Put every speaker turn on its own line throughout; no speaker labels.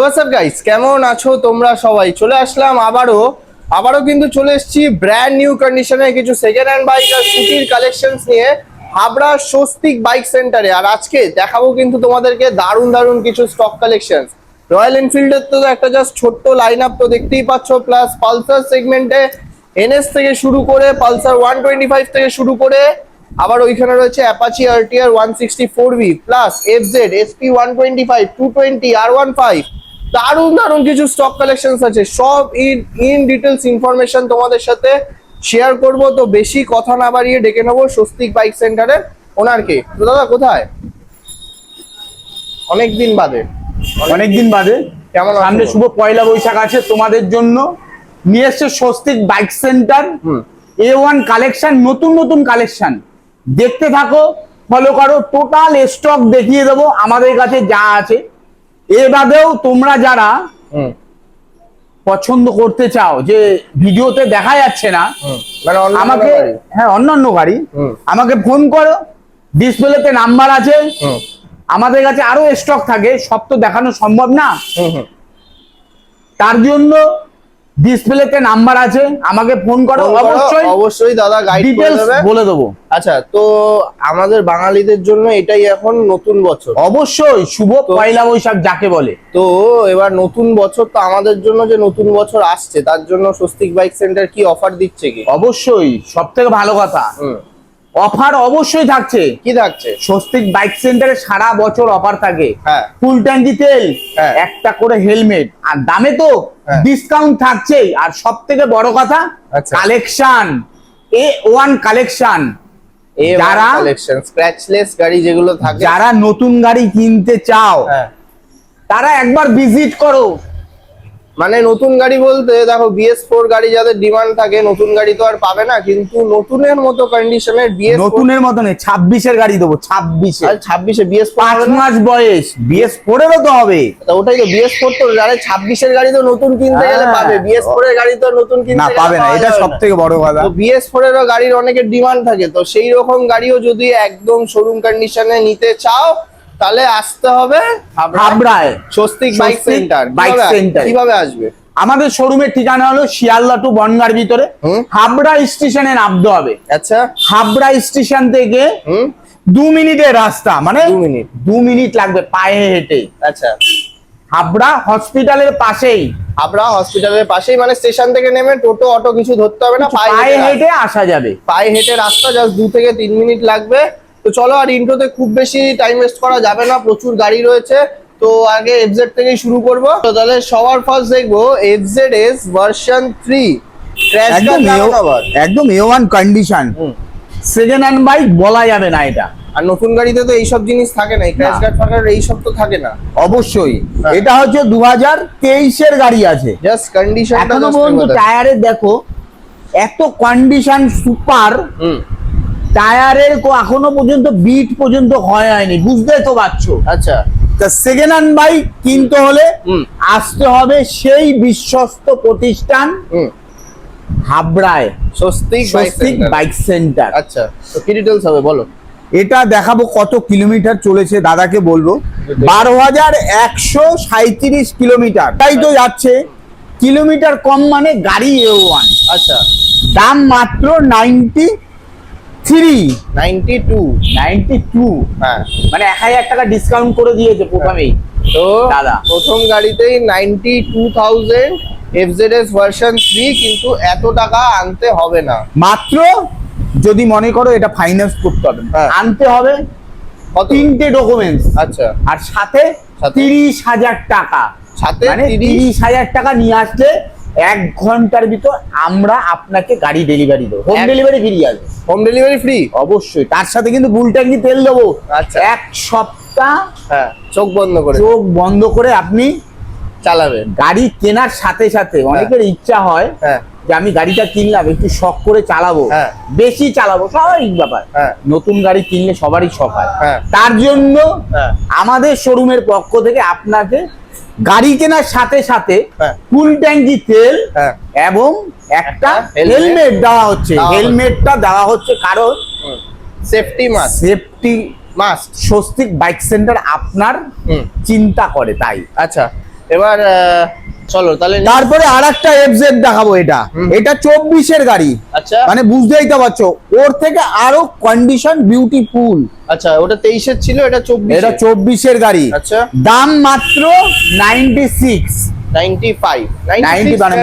What's up guys, কেমন আছো তোমরা সবাই? চলে আসলাম আবারও কিন্তু চলে এসেছি ব্র্যান্ড নিউ কন্ডিশনে কিছু সেকেন্ড হ্যান্ড বাইক আর স্কুটির কালেকশনস নিয়ে হাবড়া স্বস্তিক বাইক সেন্টারে। আর আজকে দেখাবো কিন্তু তোমাদেরকে দারুণ কিছু স্টক কালেকশনস। রয়্যাল এনফিল্ডের তো একটা জাস্ট ছোট্ট লাইন আপ তো দেখতেই পাচ্ছ, প্লাস পালসার সেগমেন্টে এনএস থেকে শুরু করে পালসার 125 থেকে শুরু করে আবার ওইখানে রয়েছে Apache RTR 164V plus FZ SP 125 220 R15। দারুণ কিছু স্টক কালেকশনস আছে, সব ইন ডিটেলস ইনফরমেশন তোমাদের সাথে শেয়ার করব। তো বেশি কথা না বাড়িয়ে ডেকে নেবো স্বস্তিক বাইক সেন্টারের ওনারকে। তো দাদা কোথায়? অনেকদিন বাদে
কেমন সামনে শুভ পয়লা বৈশাখ আছে, তোমাদের জন্য নিয়ে এসছে Swastik bike centre A1 collection, নতুন কালেকশন। দেখতে থাকো, ফলো করো, টোটাল স্টক দেখিয়ে দেবো আমাদের কাছে যা আছে। এর বাদেও তোমরা যারা পছন্দ করতে চাও যে ভিডিওতে দেখা যাচ্ছে না,
মানে
আমাকে অন্যান্য গাড়ি আমাকে ফোন করো, ডিসপ্লেতে নাম্বার আছে। আমাদের কাছে আরো স্টক থাকে, সব তো দেখানো সম্ভব না, তার জন্য ডিসপ্লেতে নাম্বার আছে, আমাকে ফোন করো।
অবশ্যই দাদা গাইড করে দেবে, বলে দেবো। আচ্ছা, তো আমাদের বাঙালিদের জন্য এটাই এখন নতুন বছর,
অবশ্যই শুভ পয়লা বৈশাখ যাকে বলে।
তো এবার নতুন বছর, তো আমাদের জন্য যে নতুন বছর আসছে তার জন্য স্বস্তিক বাইক সেন্টার কি অফার দিচ্ছে? কি
অবশ্যই, সব থেকে ভালো কথা অফার অবশ্যই থাকছে।
কি থাকছে?
স্বস্তিক বাইক সেন্টারে সারা বছর অফার থাকে। ফুল ট্যাঙ্কি তেল, একটা করে হেলমেট, আর দামে তো ডিসকাউন্ট থাকছেই। আর সব থেকে বড় কথা কালেকশন, A1 কালেকশন। যারা
স্ক্র্যাচলেস গাড়ি যেগুলো থাকে,
যারা নতুন গাড়ি কিনতে চাও তারা একবার ভিজিট করো।
মানে নতুন গাড়ি বলতে দেখো BS4 গাড়ি যাদের ডিমান্ড থাকে, নতুন গাড়ি তো আর পাবে না, কিন্তু নতুনের মতো কন্ডিশনের
নতুনের মতো নেই, 26-এর গাড়ি দেবো।
26-এ BS4
5 মাস বয়স, BS4-এরও তো হবে।
ওটাই তো BS4, তো যারা 26-এর গাড়ি তো নতুন কিনতে গেলে পাবে, BS4 এর গাড়ি তো নতুন কিনতে গেলে
পাবে না, এটা সবথেকে বড় কথা।
তো BS4 এরও গাড়ির অনেকের ডিমান্ড থাকে, তো সেই রকম গাড়িও যদি একদম শোরুম কন্ডিশনে নিতে চাও তাহলে আসতে হবে
হাবড়ায়
স্বস্তিক বাইক সেন্টার। কিভাবে আসবে?
আমাদের শোরুমের ঠিকানা হলো শিয়ালদা টু বনগাঁর ভিতরে, হাবড়া স্টেশনে নামতে হবে।
আচ্ছা,
হাবড়া স্টেশন থেকে 2 মিনিটের রাস্তা, মানে 2 মিনিট লাগবে পায়ে হেঁটে।
আচ্ছা,
হাবড়া হসপিটালের পাশেই।
হাবড়া হসপিটালের পাশেই, মানে স্টেশন থেকে নেমে টোটো অটো কিছু ধরতে হবে না,
পায়ে হেঁটে আসা যাবে।
পায়ে হেঁটে রাস্তা, জাস্ট 2 থেকে 3 মিনিট লাগবে। তো চলো, আর ইন্ট্রোতে খুব বেশি টাইম ওয়েস্ট করা যাবে না, প্রচুর গাড়ি রয়েছে। তো আগে এফজেড থেকেই শুরু করব। তো তাহলে সবার ফার্স্ট দেখবো এফজেডএস ভার্সন 3,
একদম A1 condition, second hand bike বলা যাবে না এটা।
আর নতুন গাড়িতে তো এইসব জিনিস থাকে না, ক্র্যাশ গার্ড ফাটার এইসব তো থাকে না।
অবশ্যই এটা হচ্ছে 2023-এর গাড়ি আছে,
জাস্ট কন্ডিশনটা
এখনো পর্যন্ত টায়ারে দেখো এত কন্ডিশন সুপার। টায়ারের এখনো পর্যন্ত বিট পর্যন্ত হয়নি, বুঝতে তো পারছো।
আচ্ছা,
তা সেকেন্ড হ্যান্ড বাইক কিনতে হলে আসতে হবে সেই বিশ্বস্ত প্রতিষ্ঠান হাবড়ায়, স্বস্তিক বাইক সেন্টার।
আচ্ছা, তো কি ডিটেইলস হবে বলো?
এটা দেখাবো কত কিলোমিটার চলেছে, দাদাকে বলবো। 12,137 কিলোমিটার, তাই তো যাচ্ছে। কিলোমিটার কম মানে গাড়ি A1।
আচ্ছা,
দাম মাত্র 92।
হ্যাঁ,
মানে 1000 টাকা ডিসকাউন্ট করে দিয়েছে প্রথমেই।
তো
দাদা
প্রথম গাড়িতেই 92,000 এফজেডএস ভার্সন 3, কিন্তু এত টাকা আনতে হবে না।
মাত্র যদি মনে করো এটা ফাইন্যান্স করতে হবে, আনতে হবে 3টে ডকুমেন্টস।
আচ্ছা,
আর সাথে 30,000 টাকা,
সাথে
30,000 টাকা নিয়ে আসলে 1 ঘন্টার ভিতর আমরা আপনাকে গাড়ি ডেলিভারি দেবো। হোম ডেলিভারি ফ্রি আছে।
হোম ডেলিভারি ফ্রি
অবশ্যই, তার সাথে কিন্তু ফুল ট্যাঙ্কি তেল দেবো।
আচ্ছা,
1 সপ্তাহ
চোখ বন্ধ করে আপনি
চালাবেন। গাড়ি কেনার সাথে সাথে অনেকের ইচ্ছা হয় যে আমি গাড়িটা কিনলাম একটু শখ করে চালাবো, বেশি চালাবো, স্বাভাবিক ব্যাপার। নতুন গাড়ি কিনলে সবারই শখ হয়। তার জন্য আমাদের শোরুমের পক্ষ থেকে আপনাকে গাড়ি কেনার সাথে সাথে ফুল ট্যাঙ্কি তেল এবং একটা হেলমেট দেওয়া হচ্ছে। হেলমেটটা দেওয়া হচ্ছে কারণ
safety must.
Swastik bike centre আপনার চিন্তা করে, তাই।
আচ্ছা, এবার চলো তাহলে
তারপরে আরেকটা এফজেড দেখাবো। এটা 24-এর গাড়ি।
আচ্ছা
মানে বুঝতেই তো পারছো, ওর থেকে আরো কন্ডিশন বিউটিফুল।
আচ্ছা ওটা 23-এর ছিল, এটা 24।
এটা 24-এর গাড়ি।
আচ্ছা
দাম মাত্র 96,
95
90 মানে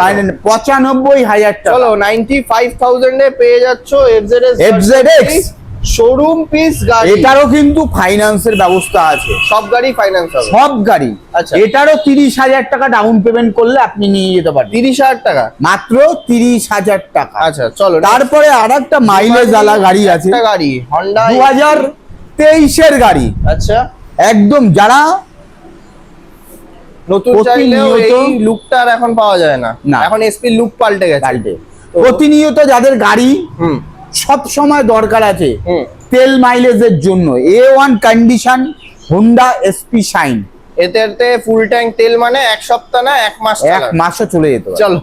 95,000 টাকা।
চলো 95,000 এ পেয়ে যাচ্ছ
FZX
শোরুম পিস গাড়ি।
এটারও কিন্তু ফাইন্যান্সের ব্যবস্থা আছে,
সব গাড়ি ফাইন্যান্স হবে,
সব গাড়ি।
আচ্ছা
এটারও 30,000 টাকা ডাউন পেমেন্ট করলে আপনি নিয়ে যেতে পারেন।
30,000 টাকা,
মাত্র 30,000 টাকা।
আচ্ছা চলো
তারপরে আরেকটা মাইলেজ আলা গাড়ি আছে,
একটা গাড়ি হন্ডা
2023-এর গাড়ি।
আচ্ছা
একদম যারা
নতুন চাইলেও এই লুকটা আর এখন পাওয়া যায় না,
না।
এখন এসপি লুক পাল্টে গেছে।
প্রতিনিয়ত যাদের গাড়ি সব সময় দরকার আছে তেল মাইলেজের জন্য, A1 condition Honda SP shine.
এতে ফুল ট্যাঙ্ক তেল মানে এক সপ্তাহ না এক মাস,
এক মাসে চলে যেতে পারে।
চলো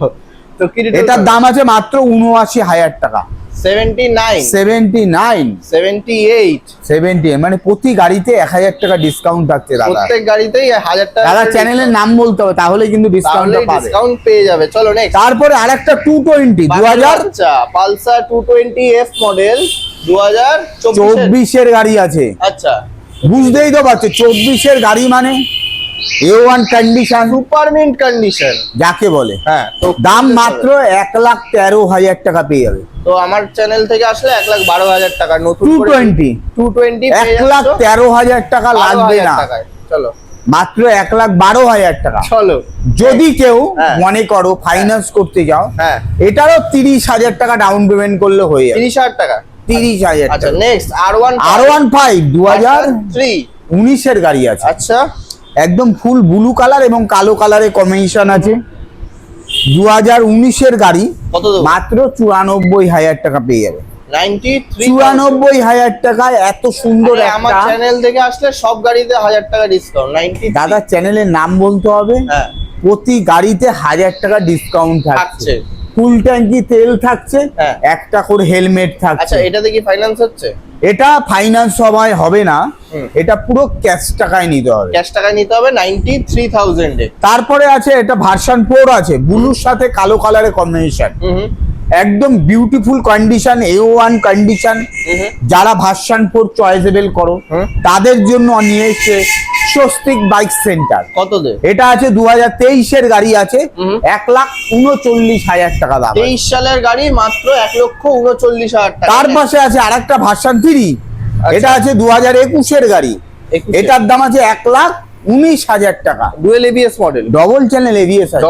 তো কি
এটার দাম আছে মাত্র 79,000 টাকা।
79
79
78
70 মানে প্রতি গাড়িতে 1,000 টাকা ডিসকাউন্ট থাকছে দাদা।
প্রত্যেক গাড়িতেই 1000 টাকা।
দাদা চ্যানেলের নাম বলতে হবে, তাহলে কিন্তু ডিসকাউন্টটা পাবে।
ডিসকাউন্ট পেয়ে যাবে। চলো নেক্সট।
তারপরে আরেকটা 220 2000
আচ্ছা পালসার 220F মডেল
2024-এর গাড়ি আছে।
আচ্ছা
বুঝতেই তো পারছো 24-এর গাড়ি মানে A1 condition,
super mint condition
যাকে বলে।
হ্যাঁ তো
দাম মাত্র 1,13,000 টাকা পেয়ে যাবে।
তো আমার চ্যানেল থেকে আসলে 1,12,000 টাকা নতুন 220
1,13,000 টাকা লাগবে না।
চলো
মাত্র 1,12,000 টাকা।
চলো
যদি কেউ
হ্যাঁ।
মনে করো ফাইন্যান্স করতে যাও,
হ্যাঁ
এটারও 30,000 টাকা ডাউন পেমেন্ট করলে হয়ে যাবে।
30,000 টাকা
30,000
আচ্ছা
টাকা।
নেক্সট R15
2019-এর গাড়ি আছে।
আচ্ছা
একদম ফুল ব্লু কালার এবং কালো কালারের কম্বিনেশন আছে। 2019-এর গাড়ি
কত দেবো?
মাত্র 94,000 টাকা পেয়ে যাবে।
93
94,000 টাকায় এত সুন্দর
আমার
একটা।
চ্যানেল থেকে আসলে সব গাড়িতে 1000 টাকা ডিসকাউন্ট। 93
দাদা চ্যানেলের নাম বলতে হবে।
হ্যাঁ
প্রতি গাড়িতে 1000 টাকা ডিসকাউন্ট থাকছে।
থাকছে।
ফুল ট্যাঙ্কি তেল থাকছে,
হ্যাঁ।
একটা করে হেলমেট
আচ্ছা
থাকছে।
এটাতে কি ফাইন্যান্স হচ্ছে?
এটা ফাইন্যান্স সবাই হবে না, এটা পুরো ক্যাশ টাকায় নিতে হবে।
ক্যাশ টাকায় নিতে হবে 93,000 এ।
তারপরে আছে এটা ভার্সন 4 আছে, ব্লুর সাথে কালো কালারের কম্বিনেশন। একদম বিউটিফুল কন্ডিশন, A1 কন্ডিশন। যারা ভার্সন 4 চয়েসেবল করো তাদের জন্য নিয়ে এসেছে স্বস্তিক বাইক সেন্টার।
কত দে?
এটা আছে 2023-এর গাড়ি আছে, 1,39,000 টাকা দাম।
23 সালের গাড়ি মাত্র 1,39,000 টাকা।
তার পাশে আছে আরেকটা ভার্সন 3, এটা আছে 2021-এর গাড়ি।
21
এটার দাম আছে 1,19,000 টাকা।
Dual ABS model,
double channel ABS আছে,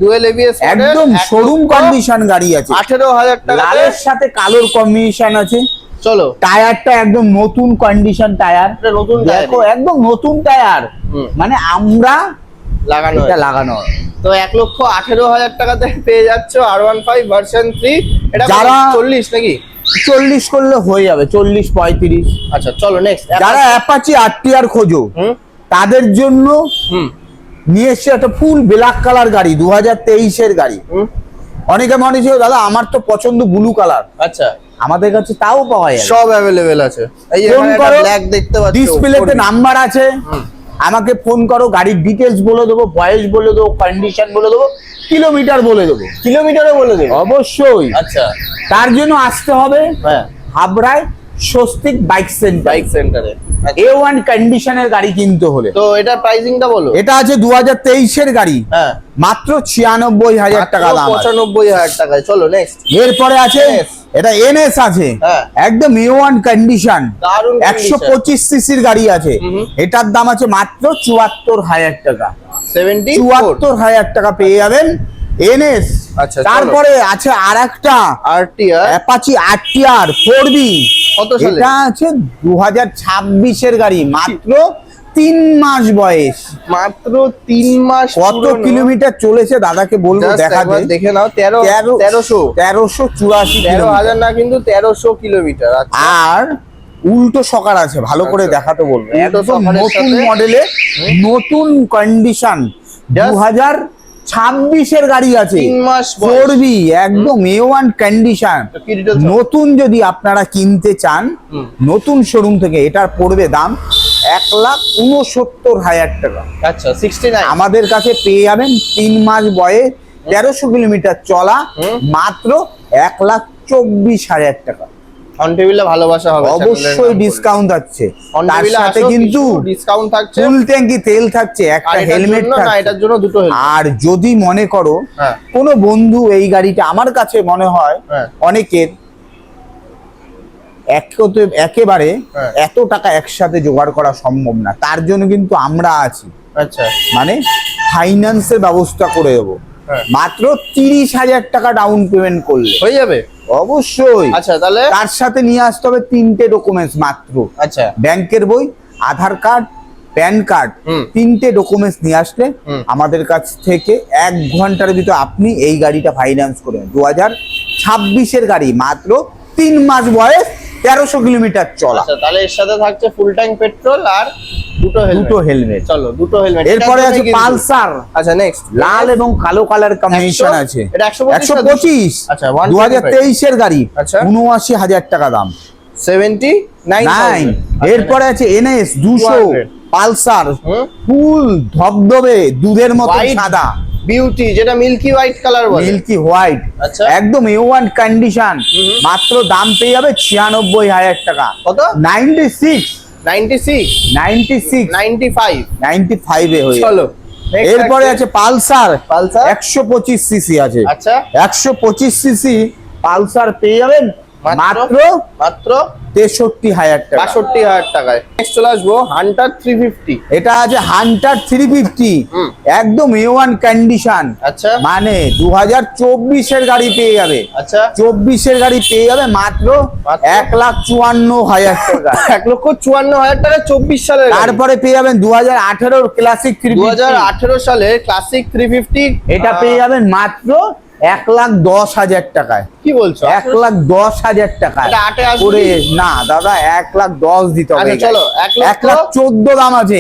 ডুয়েল এবিএস
একদম শোরুম কন্ডিশন গাড়ি আছে।
18,000 টাকা।
লালের সাথে কালোর কম্বিনেশন আছে।
চলো
টায়ারটা একদম নতুন কন্ডিশন টায়ার,
এটা নতুন টায়ার,
দেখো একদম নতুন টায়ার। মানে আমরা
লাগানো
এটা লাগানো।
তো 1,18,000 টাকাতে পেয়ে যাচ্ছ R15 ভার্সন 3। এটা
যারা
40 নাকি
40 করলে হয়ে যাবে, 40-35।
আচ্ছা চলো নেক্সট।
যারা অ্যাপাচি RTR খোঁজো তাদের জন্য নিয়ে এসছে একটা ফুল ব্ল্যাক কালার গাড়ি, 2023-এর গাড়ি। অনেকে মনে ছিল দাদা আমার তো পছন্দ ব্লু কালার,
আচ্ছা
আমাদের কাছে তাও পাওয়া যায়,
সব অ্যাভেলেবেল আছে। এই যে এখানে একটা ব্ল্যাক দেখতে পাচ্ছ,
ডিসপ্লেতে নাম্বার আছে। আমাকে ফোন করো, গাড়ির ডিটেলস বলে দেবো, ভয়েস বলে দেবো, কন্ডিশন বলে দেবো, কিলোমিটার বলে দেবো।
কিলোমিটারে বলে দেবো
অবশ্যই।
আচ্ছা
তার জন্য আসতে হবে
হ্যাঁ
হাবড়ায় স্বস্তিক বাইক
সেন্টারে।
A1 কন্ডিশনের গাড়ি কিনতে হলে।
তো এটার প্রাইসিংটা বলো।
এটা আছে 2023-এর গাড়ি,
হ্যাঁ
মাত্র 96,000 টাকা দাম।
95,000 টাকায়। চলো নেক্সট।
এরপরে আছে এটা NS আছে,
হ্যাঁ
একদম A1 কন্ডিশন,
দারুণ
125 সিসির গাড়ি আছে। এটার দাম আছে মাত্র 74,000 টাকা। 74,000 টাকা পেয়ে যাবেন NS।
আচ্ছা
তারপরে আছে আরেকটা
RTR
অ্যাপাচি RTR 4B।
কত সালে?
এটা আছে 2026-এর গাড়ি, মাত্র 3 মাস বয়স।
মাত্র 3 মাস।
কত কিলোমিটার চলেছে দাদাকে বলবো, দেখা যায়
দেখে নাও।
1384
13,000 না কিন্তু 1300 কিলোমিটার।
আর উল্টো সকার আছে, ভালো করে দেখাতে বলবো। একদম নতুন মডেলে, নতুন কন্ডিশন, 2026-এর গাড়ি আছে,
3 মাস
4B, একদম A1 কন্ডিশন। নতুন যদি আপনারা কিনতে চান নতুন শোরুম থেকে, এটার পড়বে দাম 1,69,000 টাকা।
আচ্ছা 69
আমাদের কাছে পেয়ে যাবেন 3 মাস বয়স 1300 কিলোমিটার চলা মাত্র 1,24,000 টাকা।
অন টেবিলে ভালোবাসা হবে,
অবশ্যই ডিসকাউন্ট আছে, তার সাথে কিন্তু
ডিসকাউন্ট থাকছে,
ফুল ট্যাঙ্কি তেল থাকছে, একটা হেলমেট থাকছে,
এটার জন্য দুটো হেলমেট।
আর যদি মনে করো কোনো বন্ধু এই গাড়িটা, আমার কাছে মনে হয় অনেকের একেবারে এত টাকা একসাথে জোগাড় করা সম্ভব না, তার জন্য কিন্তু আমরা আছি।
আচ্ছা,
মানে ফাইন্যান্সের ব্যবস্থা করে দেবো, মাত্র 30,000 টাকা ডাউন পেমেন্ট করলে
হয়ে যাবে।
অবশ্যই।
আচ্ছা, তাহলে
তার সাথে নিয়ে আসতে হবে 3টে ডকুমেন্টস মাত্র।
আচ্ছা,
ব্যাংকের বই, আধার কার্ড, প্যান কার্ড, 3টে ডকুমেন্টস নিয়ে আসলে আমাদের কাছ থেকে 1 ঘন্টার ভিতর আপনি এই গাড়িটা ফাইন্যান্স করবেন। 2026-এর গাড়ি, মাত্র 3 মাস বয়স, 1300 কিলোমিটার চলা।
আচ্ছা, তাহলে এর সাথে থাকছে ফুল ট্যাঙ্ক পেট্রোল আর দুটো হেলমেট। চলো, দুটো হেলমেট।
এরপরে আছে পালসার।
আচ্ছা, নেক্সট
লাল এবং কালো কালার কম্বিনেশন আছে।
এটা
125।
আচ্ছা,
2023-এর গাড়ি।
আচ্ছা,
79,000 টাকা দাম।
79,000।
এরপরে আছে NS 200 পালসার, ফুল ধবধবে দুধের মতো সাদা
বিউটি, যেটা মিল্কি হোয়াইট কালার বলে।
মিল্কি হোয়াইট,
আচ্ছা,
একদম A1 কন্ডিশন। মাত্র দাম পেয়ে যাবে 96,000 টাকা।
কত?
96 95 এ হয়ে।
চলো,
এরপরে আছে পালসার।
পালসার
125 সিসি আছে।
আচ্ছা,
125 সিসি পালসার পেয়ে যাবেন মাত্র 63,000 টাকা,
62,000 টাকায়। নেক্সট চলে আসবো হান্টার 350।
এটা আছে হান্টার 350, একদম A1 কন্ডিশন।
আচ্ছা,
মানে 2024-এর গাড়ি পেয়ে যাবে।
আচ্ছা,
24-এর গাড়ি পেয়ে যাবে মাত্র 1,54,000 টাকা।
1,54,000 টাকা 24 সালের।
তারপরে পেয়ে যাবেন 2018-র ক্লাসিক 350।
2018 সালের ক্লাসিক 350,
এটা পেয়ে যাবেন মাত্র 1,10,000 টাকায়।
কি বলছো?
1,10,000 টাকা করে না দাদা, 1,10,000 দিতে হবে।
চলো,
1,14,000 দাম আছে।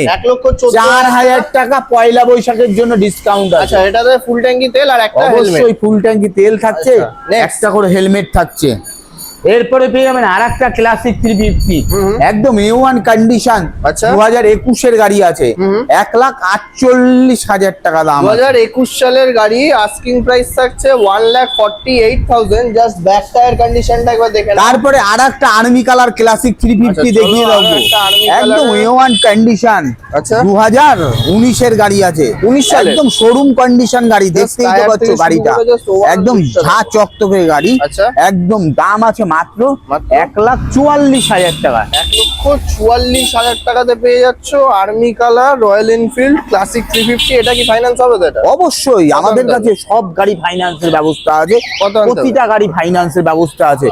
4,000 টাকা পয়লা বৈশাখের জন্য ডিসকাউন্ট আছে।
আচ্ছা, এটাতে ফুল ট্যাঙ্কি তেল আর একটা হেলমেট।
অবশ্যই ফুল ট্যাঙ্কি তেল থাকছে,
আচ্ছা,
একটা করে হেলমেট থাকছে। এরপরে পেয়ে যাবেন আরেকটা ক্লাসিক 350, একদম A1 কন্ডিশন।
আচ্ছা,
2021-এর গাড়ি আছে। 1,48,000 টাকা দাম।
2021 সালের গাড়ি, আস্কিং প্রাইস থাকছে 1,48,000। জাস্ট ব্যাক টায়ার কন্ডিশনটা একবার দেখে নাও।
তারপরে আরেকটা আর্মি কালার ক্লাসিক 350 দেখিয়ে দেবো, একদম A1 কন্ডিশন।
আচ্ছা,
2019-এর গাড়ি আছে।
19 সালে
একদম শোরুম কন্ডিশন গাড়ি, দেখতেই তো পাচ্ছ গাড়িটা, একদম ঝা চকচকে গাড়ি।
আচ্ছা,
একদম দাম আছে মাত্র 1,44,000 টাকা।
1,44,000 টাকাতে পেয়ে যাচ্ছ army colour royal Enfield classic 350। এটা কি ফাইন্যান্স হবে তো? এটা
অবশ্যই, আমাদের কাছে সব গাড়ি ফাইন্যান্সের ব্যবস্থা আছে, প্রতিটা গাড়ি ফাইন্যান্সের ব্যবস্থা আছে।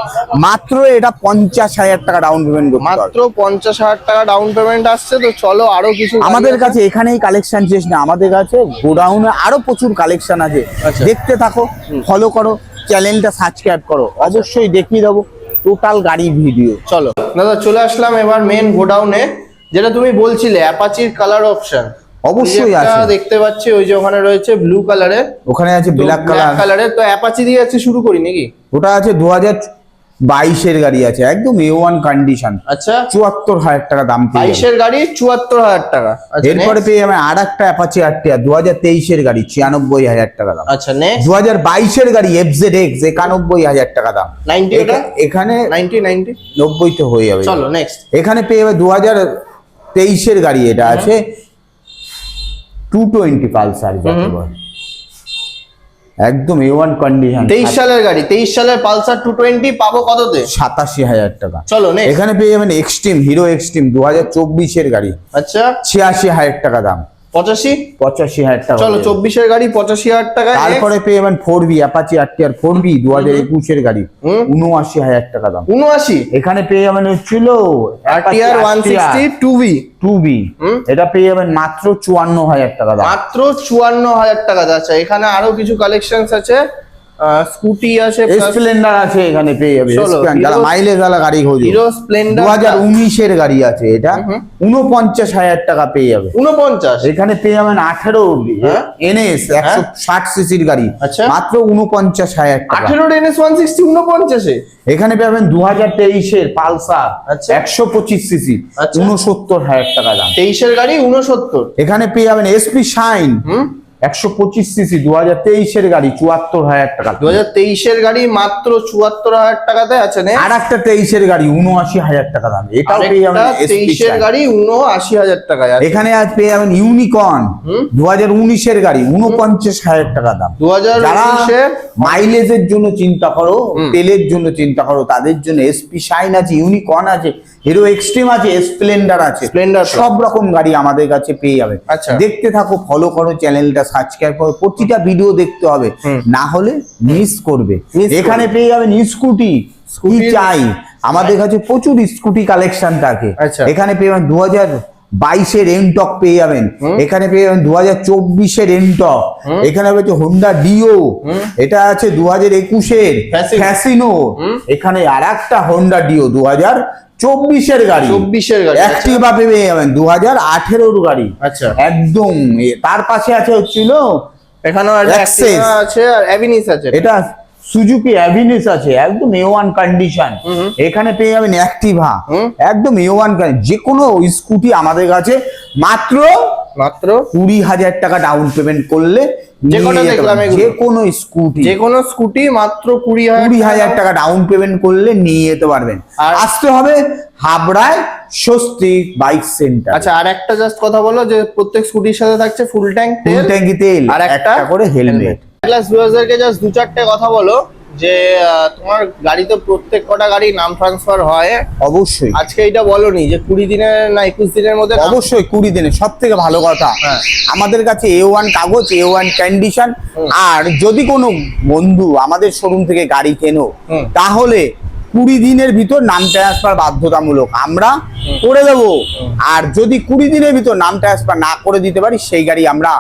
মাত্র এটা 50,000 টাকা ডাউন পেমেন্ট করতে হবে।
মাত্র 50,000 টাকা ডাউন পেমেন্ট আসছে। তো চলো, আরো কিছু
আমাদের কাছে এখানেই কালেকশন শেষ না, আমাদের কাছে গোডাউনে আরো প্রচুর কালেকশন আছে। দেখতে থাকো, ফলো করো, চ্যানেলটা সাবস্ক্রাইব করো, অবশ্যই দেখিয়ে দেবো টোটাল গাড়ি ভিডিও।
চলো দাদা, চলে আসলাম এবার মেন গোডাউনে, যেটা তুমি বলছিলে অ্যাপাচির কালার অপশন।
অবশ্যই আছে,
দেখতে পাচ্ছি ওই যে ওখানে রয়েছে ব্লু কালারের,
ওখানে আছে ব্ল্যাক
কালারের। তো অ্যাপাচি দিয়ে আছে, শুরু করি নাকি?
ওটা আছে 2022-এর গাড়ি আছে, একদম A1 কন্ডিশন।
আচ্ছা,
74,000 টাকা দাম।
22-এর গাড়ি 74,000 টাকা।
এরপরে পেয়ে যাবেন আরেকটা অ্যাপাচি আরটিআর 2023-এর গাড়ি, 96,000 টাকা দাম।
আচ্ছা, নেক্সট
2022-এর গাড়ি FZX 91,000 টাকা দাম।
90,
এখানে 90 তো হয়ে যাবে।
চলো নেক্সট।
এখানে পেয়ে যাবে 2023-এর গাড়ি, এটা আছে 220 পালসার, একদম A1 কন্ডিশন।
23 সালের গাড়ি, 23 সালের পালসার 220 পাবো কততে?
87,000 টাকা।
চলো নেক্সট।
এখানে পেয়ে যাবেন এক্সট্রিম, হিরো এক্সট্রিম 2024-এর গাড়ি।
আচ্ছা,
86,000 টাকা দাম।
85,000
টাকা।
চলো, 24-এর গাড়ি 85,000 টাকা।
তারপরে পেয়ে যাবেন 4B অ্যাপাচি আরটিআর 4B 2021-এর গাড়ি, 79,000 টাকা দাম।
79
এখানে পেয়ে যাবেন হচ্ছিল
আরটিআর 160 2B।
এটা পেয়ে যাবেন মাত্র 54,000 টাকা দাম।
মাত্র 54,000 টাকা। আচ্ছা, এখানে আরো কিছু কালেকশনস আছে, স্কুটি আছে,
স্প্লেন্ডার আছে, এখানে পেয়ে যাবে। যারা মাইলেজ ওয়ালা গাড়ি খোঁজে,
হিরো স্প্লেন্ডার
2019 এর গাড়ি আছে এটা, 49,000 টাকা পেয়ে যাবে।
49
এখানে পেয়ে যাবেন 18 অবধি এনএস 160 সিসির গাড়ি, মাত্র 49,000 টাকা।
18 এনএস 160 49 এ।
এখানে পাবেন 2023 এর পালসার 125 সিসি, 69,000 টাকা দাম।
23 এর গাড়ি 69।
এখানে পেয়ে যাবেন এসপি শাইন 125 সিসি 2023 এর গাড়ি, 74,000 টাকা।
2023 এর গাড়ি মাত্র 74,000 টাকাতে আছে।
আর একটা 23 এর গাড়ি 79,000 টাকা দাম, এটাও পেয়ে যাবেন।
23 এর গাড়ি 79,000 টাকায় আছে।
এখানে আজ পেয়ে যাবেন ইউনিকর্ন 2019 এর গাড়ি, 49,000 টাকা দাম।
2019 এর
মাইলেজের জন্য চিন্তা করো, তেলের জন্য চিন্তা করো, তাদের জন্য এসপি শাইন আছে, ইউনিকর্ন আছে, হিরো এক্সট্রিম আছে, স্প্লেন্ডার আছে, সব রকম গাড়ি আমাদের কাছে পেয়ে যাবে। দেখতে থাকো, ফলো করো চ্যানেলটা, সাবস্ক্রাইব করো, প্রতিটা ভিডিও দেখতে হবে, না হলে মিস করবে। এখানে পেয়ে যাবেন স্কুটি, কি চাই, আমাদের কাছে প্রচুর স্কুটি কালেকশন থাকে। এখানে পেয়ে যাবেন 2022 এর এনটক পেয়ে যাবেন, এখানে পেয়ে যাবেন 2024 এর এনটক, এখানে রয়েছে হোন্ডা ডিও, এটা আছে 2021 এর ফ্যাসিনো, এখানে আর একটা হোন্ডা ডিও 2024 এর গাড়ি,
24 এর গাড়ি
অ্যাক্টিভা পেয়ে যাবেন 2018 এর গাড়ি।
আচ্ছা,
একদম তার পাশে আছে হচ্ছিল
এখানেও অ্যাক্সেস আছে আর অ্যাভিনিস আছে,
এটা সুজুকি অ্যাভিনিস আছে, একদম A1 কন্ডিশন। এখানে পেয়ে যাবেন অ্যাক্টিভা, একদম A1 কন্ডিশন। যে কোনো স্কুটি আমাদের কাছে মাত্র 20,000 টাকা ডাউন পেমেন্ট করলে, যে কোনো স্কুটি মাত্র 20,000 টাকা ডাউন পেমেন্ট করলে নিয়ে যেতে পারবেন। আসতে হবে হাবড়ায় স্বস্তিক বাইক সেন্টার।
আচ্ছা, আর একটা জাস্ট কথা বলো যে প্রত্যেক স্কুটির সাথে থাকছে ফুল ট্যাঙ্কি তেল আর একটা করে হেলমেট। ক্লাস ভিউয়ারদেরকে জাস্ট 2-4টে কথা বলো যে তোমার গাড়িতে প্রত্যেক কটা গাড়ি নাম ট্রান্সফার হয়?
অবশ্যই।
আজকে এটা বলনি যে 20 দিনের না 21 দিনের মধ্যে?
অবশ্যই 20 দিনে, সব থেকে ভালো কথা। আমাদের কাছে A1 কাগজ, A1 কন্ডিশন। আর যদি কোনো বন্ধু আমাদের শোরুম থেকে গাড়ি কেনো, তাহলে 20 দিনের ভিতর নাম ট্রান্সফার বাধ্যতামূলক, আমরা করে দেবো। আর যদি 20 দিনের ভিতর নাম ট্রান্সফার না করে দিতে পারি, সেই গাড়ি আমরা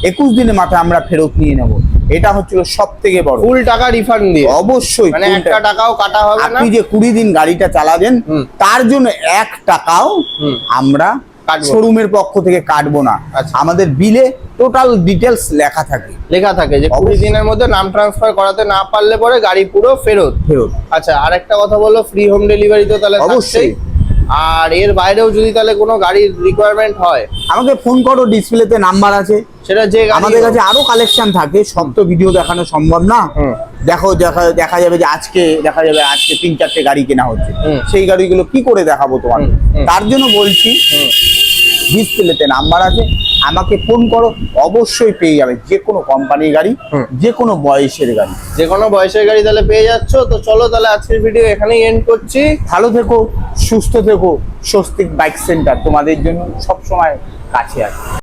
21 দিনের মাথায় আমরা ফেরত নিয়ে নেবো। এটা হচ্ছিল সব থেকে বড়,
ফুল টাকা রিফান্ড দিয়ে।
অবশ্যই,
মানে 1 টাকাও কাটা হবে না।
আপনি যে 20 দিন গাড়িটা চালাবেন, তার জন্য 1 টাকাও আমরা শোরুমের পক্ষ থেকে কাটবো না। আমাদের বিলে টোটাল ডিটেলস লেখা থাকে
যে 20 দিনের মধ্যে নাম ট্রান্সফার করাতে না পারলে পরে গাড়ি পুরো ফেরত। আচ্ছা, আর একটা কথা বলো, ফ্রি হোম ডেলিভারি তো তাহলে
অবশ্যই।
আর এর বাইরেও যদি তাহলে কোনো গাড়ির রিকোয়ারমেন্ট হয়,
আমাকে ফোন করো, ডিসপ্লেতে নাম্বার আছে।
সেটা যে
আমাদের কাছে আরো কালেকশন থাকে, সব তো ভিডিও দেখানো সম্ভব না। দেখা যাবে যে আজকে 3-4টে গাড়ি কেনা হচ্ছে, সেই গাড়িগুলো কি করে দেখাবো তোমাকে? তার জন্য বলছি, ডিসপ্লেতে নাম্বার আছে, আমাকে ফোন করো, অবশ্যই পেয়ে যাবে। যে কোনো কোম্পানির গাড়ি, যে কোনো বয়সের গাড়ি,
তাহলে পেয়ে যাচ্ছ। তো চলো তাহলে আজকের ভিডিও এখানেই এন্ড করছি।
ভালো থেকো, সুস্থ থেকো। স্বস্তিক বাইক সেন্টার তোমাদের জন্য সবসময় কাছে আছে।